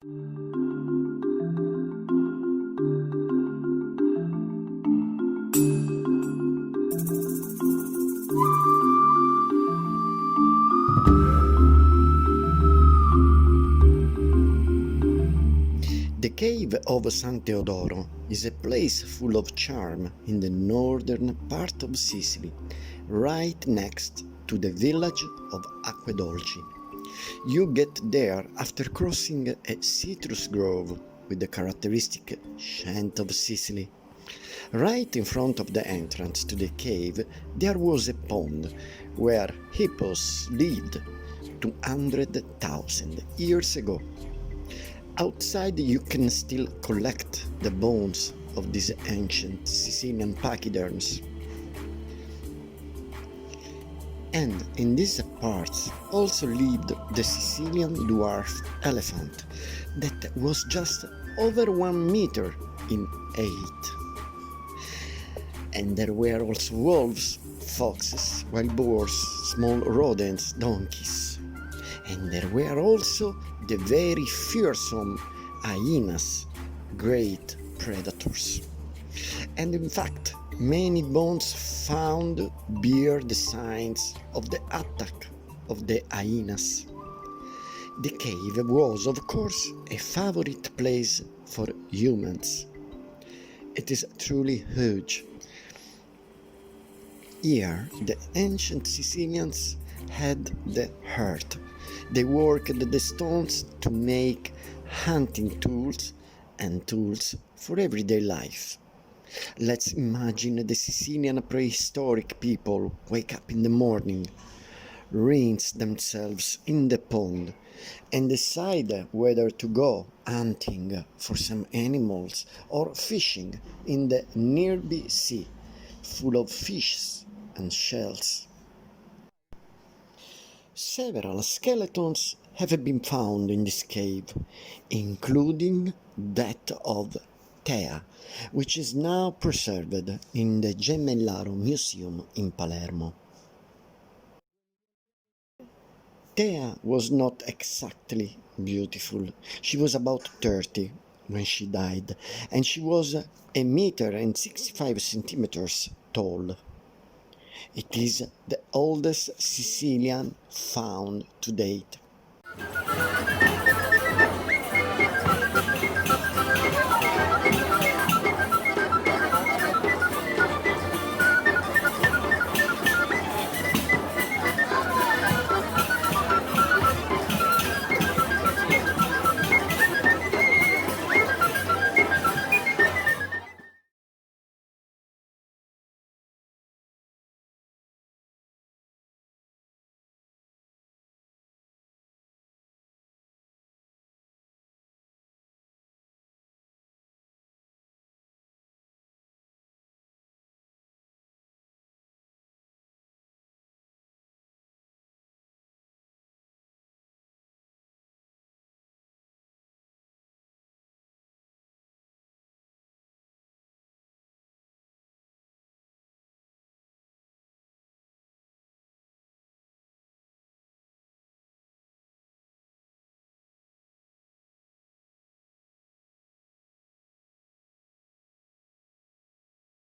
The cave of San Teodoro is a place full of charm in the northern part of Sicily, right next to the village of Acquedolci. You get there after crossing a citrus grove with the characteristic scent of Sicily. Right in front of the entrance to the cave, there was a pond where hippos lived 200,000 years ago. Outside, you can still collect the bones of these ancient Sicilian pachyderms. And in these parts also lived the Sicilian dwarf elephant that was just over 1 meter in height. And there were also wolves, foxes, wild boars, small rodents, donkeys. And there were also the very fearsome hyenas, great predators. And in fact, many bones found bear the signs of the attack of the hyenas. The cave was, of course, a favorite place for humans. It is truly huge. Here, the ancient Sicilians had the heart. They worked the stones to make hunting tools and tools for everyday life. Let's imagine the Sicilian prehistoric people wake up in the morning, rinse themselves in the pond, and decide whether to go hunting for some animals or fishing in the nearby sea, full of fishes and shells. Several skeletons have been found in this cave, including that of Thea, which is now preserved in the Gemellaro Museum in Palermo. Thea was not exactly beautiful. She was about 30 when she died, and she was a meter and 65 centimeters tall. It is the oldest Sicilian found to date.